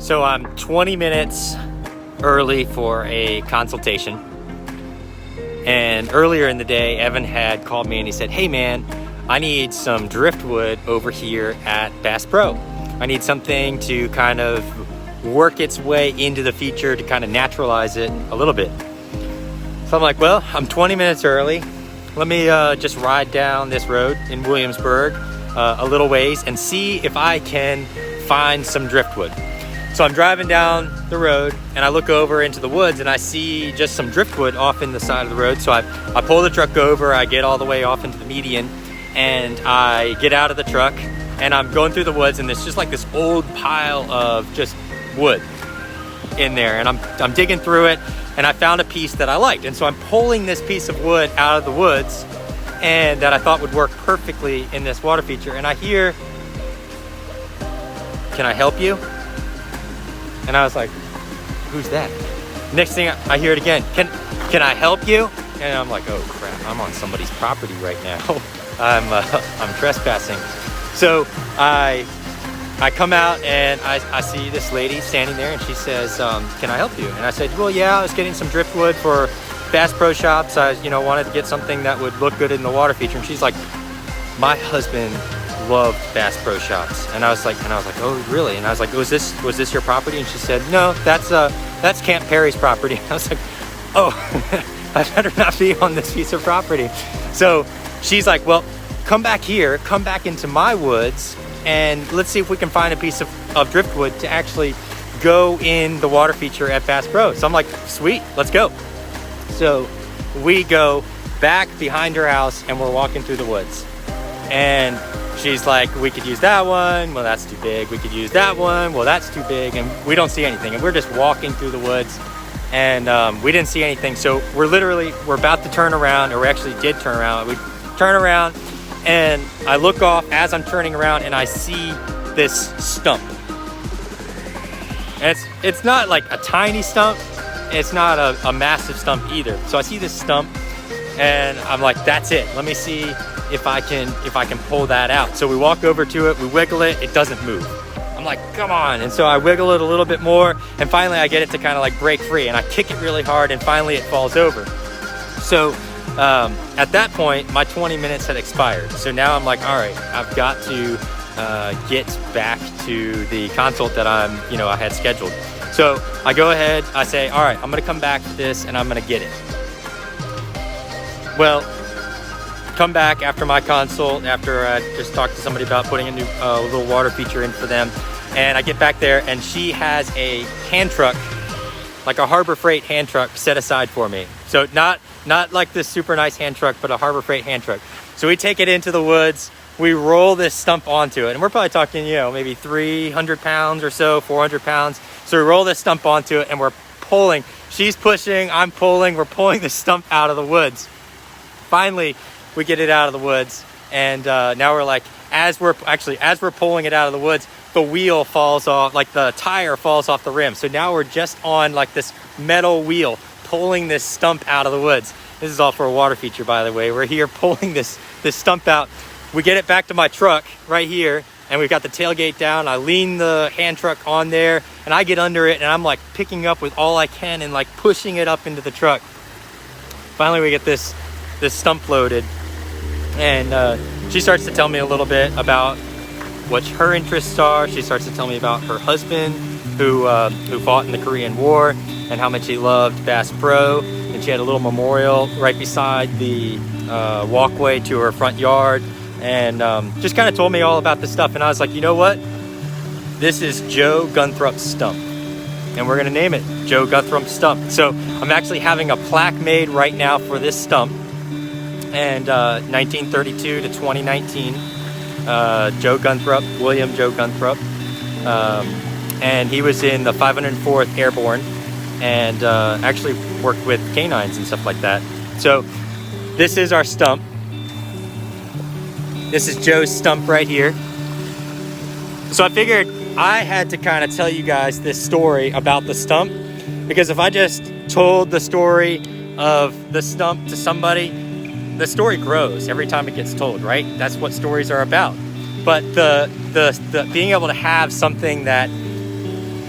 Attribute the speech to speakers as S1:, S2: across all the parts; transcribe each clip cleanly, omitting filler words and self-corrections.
S1: So I'm 20 minutes early for a consultation. And earlier in the day, Evan had called me and he said, hey man, I need some driftwood over here at Bass Pro. I need something to kind of work its way into the feature to kind of naturalize it a little bit. So I'm like, well, I'm 20 minutes early. Let me just ride down this road in Williamsburg a little ways and see if I can find some driftwood. So I'm driving down the road and I look over into the woods and I see just some driftwood off in the side of the road. So I pull the truck over, I get all the way off into the median and I get out of the truck and I'm going through the woods and there's just like this old pile of just wood in there. And I'm digging through it and I found a piece that I liked. And so I'm pulling this piece of wood out of the woods and that I thought would work perfectly in this water feature. And I hear, can I help you? And I was like, who's that? Next thing I hear it again, can I help you? And I'm like, oh crap, I'm on somebody's property right now. I'm trespassing. So I come out and I see this lady standing there and she says, can I help you? And I said, well, yeah, I was getting some driftwood for Bass Pro Shops. I wanted to get something that would look good in the water feature. And she's like, my husband loved Bass Pro Shops. And I was like, oh really? And I was like, was this your property? And she said, no, that's Camp Perry's property. And I was like, oh, I better not be on this piece of property. So she's like, well, come back here, come back into my woods, and let's see if we can find a piece of driftwood to actually go in the water feature at Bass Pro. So I'm like, sweet, let's go. So we go back behind her house and we're walking through the woods. And she's like, we could use that one. Well, that's too big. We could use that one. Well, that's too big. And we don't see anything. And we're just walking through the woods and we didn't see anything. So we're about to turn around, or we actually did turn around. We turn around and I look off as I'm turning around and I see this stump. And it's not like a tiny stump. It's not a massive stump either. So I see this stump and I'm like, that's it. Let me see if I can pull that out. So we walk over to it, we wiggle it, it doesn't move. I'm like, come on. And so I wiggle it a little bit more and finally I get it to kind of like break free and I kick it really hard and finally it falls over. So at that point, my 20 minutes had expired. So now I'm like, all right, I've got to get back to the consult that I had scheduled. So I go ahead, I say, all right, I'm gonna come back to this and I'm gonna get it. Well, come back after my consult, after I just talked to somebody about putting a new little water feature in for them. And I get back there and she has a hand truck, like a Harbor Freight hand truck set aside for me. So not like this super nice hand truck, but a Harbor Freight hand truck. So we take it into the woods, we roll this stump onto it. And we're probably talking, maybe 300 pounds or so, 400 pounds. So we roll this stump onto it and we're pulling. She's pushing, I'm pulling, we're pulling the stump out of the woods. Finally, we get it out of the woods. And now we're like, as we're pulling it out of the woods, the wheel falls off, like the tire falls off the rim. So now we're just on like this metal wheel, pulling this stump out of the woods. This is all for a water feature, by the way. We're here pulling this stump out. We get it back to my truck right here, and we've got the tailgate down. I lean the hand truck on there, and I get under it, and I'm like picking up with all I can and like pushing it up into the truck. Finally, we get this stump loaded, and she starts to tell me a little bit about what her interests are. She starts to tell me about her husband who fought in the Korean War and how much he loved Bass Pro. And she had a little memorial right beside the walkway to her front yard, and just kind of told me all about this stuff. And I was like, you know what? This is Joe Guntharp's stump, and we're gonna name it Joe Guntharp Stump. So I'm actually having a plaque made right now for this stump. And 1932 to 2019, Joe Guntharp, William Joe Guntharp, and he was in the 504th Airborne and actually worked with canines and stuff like that. So this is our stump. This is Joe's stump right here. So I figured I had to kind of tell you guys this story about the stump, because if I just told the story of the stump to somebody, the story grows every time it gets told, right? That's what stories are about. But the being able to have something that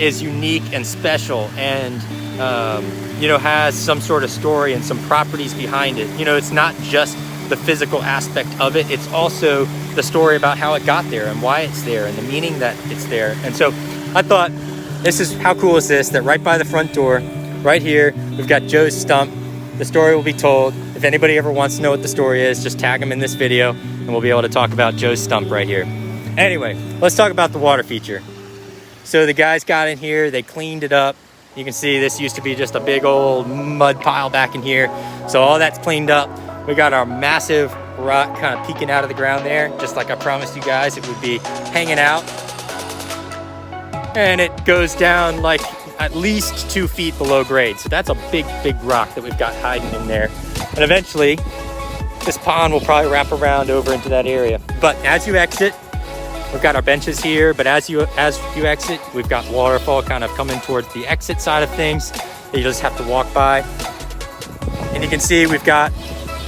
S1: is unique and special, and you know, has some sort of story and some properties behind it. You know, it's not just the physical aspect of it, it's also the story about how it got there and why it's there and the meaning that it's there. And so I thought, this is, how cool is this, that right by the front door, right here, we've got Joe's stump. The story will be told. If anybody ever wants to know what the story is, just tag them in this video and we'll be able to talk about Joe's stump right here. Anyway, let's talk about the water feature. So the guys got in here, they cleaned it up. You can see this used to be just a big old mud pile back in here. So all that's cleaned up. We got our massive rock kind of peeking out of the ground there, just like I promised you guys it would be hanging out. And it goes down like at least 2 feet below grade. So that's a big, big rock that we've got hiding in there. And eventually, this pond will probably wrap around over into that area. But as you exit, we've got our benches here, but as you exit, we've got waterfall kind of coming towards the exit side of things that you just have to walk by. And you can see we've got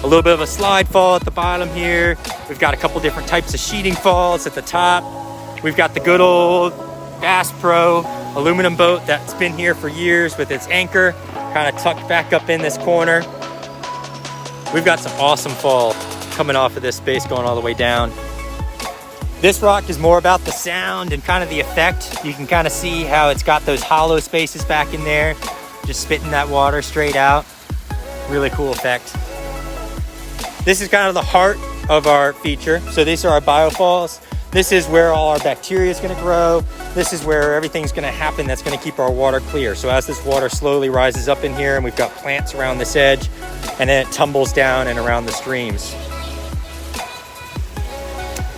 S1: a little bit of a slide fall at the bottom here. We've got a couple different types of sheeting falls at the top. We've got the good old Bass Pro aluminum boat that's been here for years with its anchor kind of tucked back up in this corner. We've got some awesome fall coming off of this space going all the way down. This rock is more about the sound and kind of the effect. You can kind of see how it's got those hollow spaces back in there, just spitting that water straight out. Really cool effect. This is kind of the heart of our feature. So these are our biofalls. This is where all our bacteria is going to grow. This is where everything's going to happen that's going to keep our water clear. So as this water slowly rises up in here, and we've got plants around this edge, and then it tumbles down and around the streams.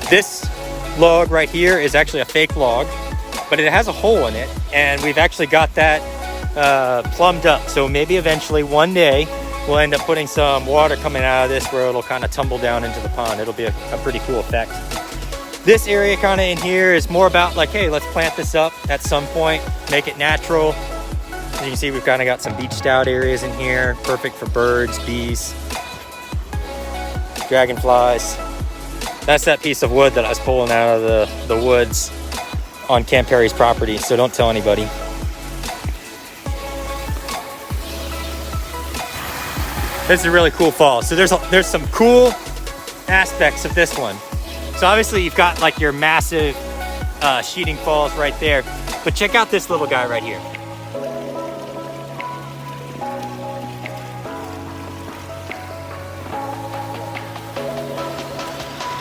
S1: This log right here is actually a fake log, but it has a hole in it, and we've actually got that plumbed up. So maybe eventually one day we'll end up putting some water coming out of this where it'll kind of tumble down into the pond. It'll be a pretty cool effect. This area kind of in here is more about like, hey, let's plant this up at some point, make it natural. As you can see, we've kind of got some beached out areas in here, perfect for birds, bees, dragonflies. That's that piece of wood that I was pulling out of the woods on Camp Perry's property, so don't tell anybody. This is a really cool fall. So there's some cool aspects of this one. So obviously you've got like your massive sheeting falls right there, but check out this little guy right here.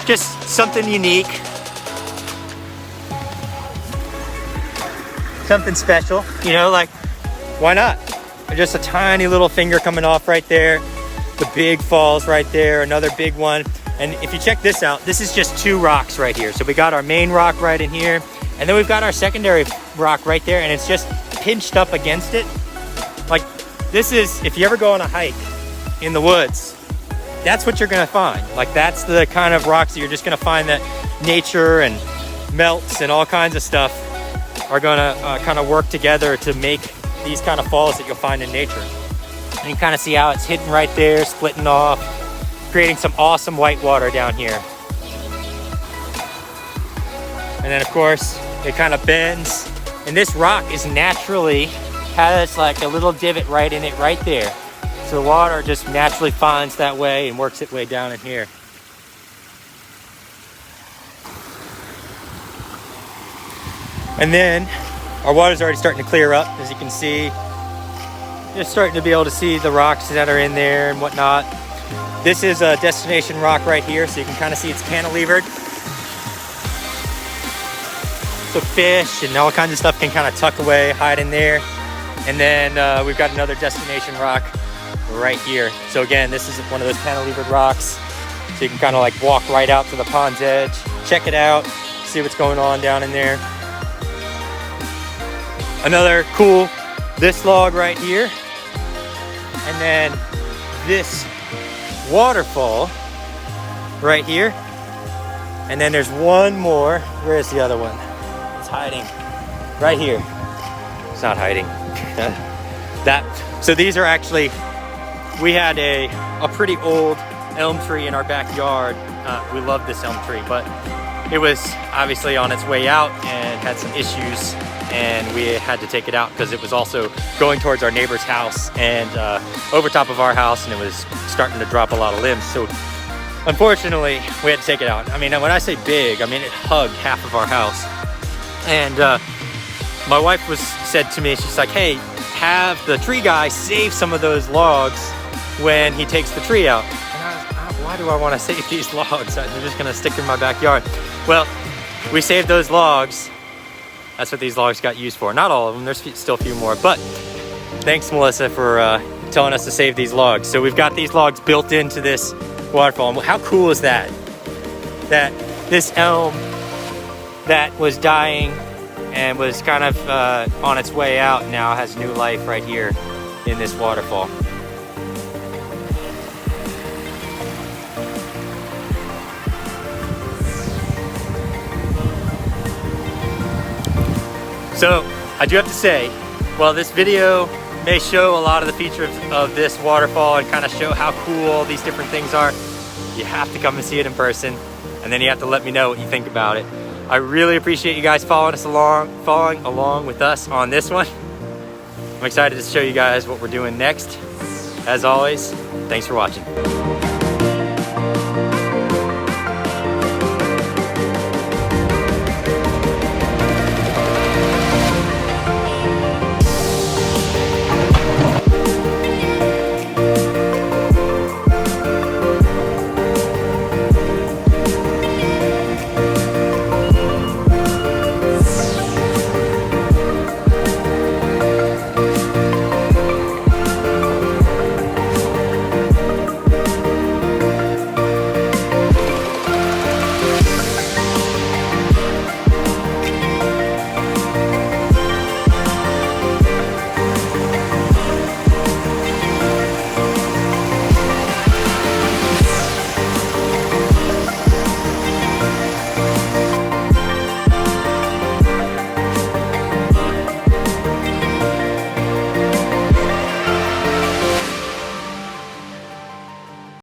S1: Just something unique, something special, you know, like, why not? Just a tiny little finger coming off right there. The big falls right there, another big one. And if you check this out, this is just 2 rocks right here. So we got our main rock right in here, and then we've got our secondary rock right there, and it's just pinched up against it. Like, this is, if you ever go on a hike in the woods, that's what you're gonna find. Like, that's the kind of rocks that you're just gonna find that nature and melts and all kinds of stuff are gonna kind of work together to make these kind of falls that you'll find in nature. And you kind of see how it's hidden right there, splitting off, creating some awesome white water down here. And then of course, it kind of bends. And this rock is naturally, has like a little divot right in it right there. So the water just naturally finds that way and works its way down in here. And then our water's already starting to clear up, as you can see. Just starting to be able to see the rocks that are in there and whatnot. This is a destination rock right here, so you can kind of see it's cantilevered. So fish and all kinds of stuff can kind of tuck away, hide in there. And then we've got another destination rock right here. So again, this is one of those cantilevered rocks. So you can kind of like walk right out to the pond's edge, check it out, see what's going on down in there. Another cool, this log right here. And then this waterfall right here. And then there's one more. Where's the other one? It's hiding right here. It's not hiding. So these are actually, we had a pretty old elm tree in our backyard. We love this elm tree, but it was obviously on its way out and had some issues and we had to take it out because it was also going towards our neighbor's house and over top of our house, and it was starting to drop a lot of limbs. So unfortunately, we had to take it out. I mean, when I say big, I mean it hugged half of our house. And my wife said to me, she's like, hey, have the tree guy save some of those logs when he takes the tree out. And I was, why do I want to save these logs? They're just gonna stick in my backyard. Well, we saved those logs. That's what these logs got used for. Not all of them, there's still a few more, but thanks, Melissa, for telling us to save these logs. So we've got these logs built into this waterfall. And how cool is that? That this elm that was dying and was kind of on its way out now has new life right here in this waterfall. So I do have to say, well, this video may show a lot of the features of this waterfall and kind of show how cool all these different things are. You have to come and see it in person, and then you have to let me know what you think about it. I really appreciate you guys following along with us on this one. I'm excited to show you guys what we're doing next. As always, thanks for watching.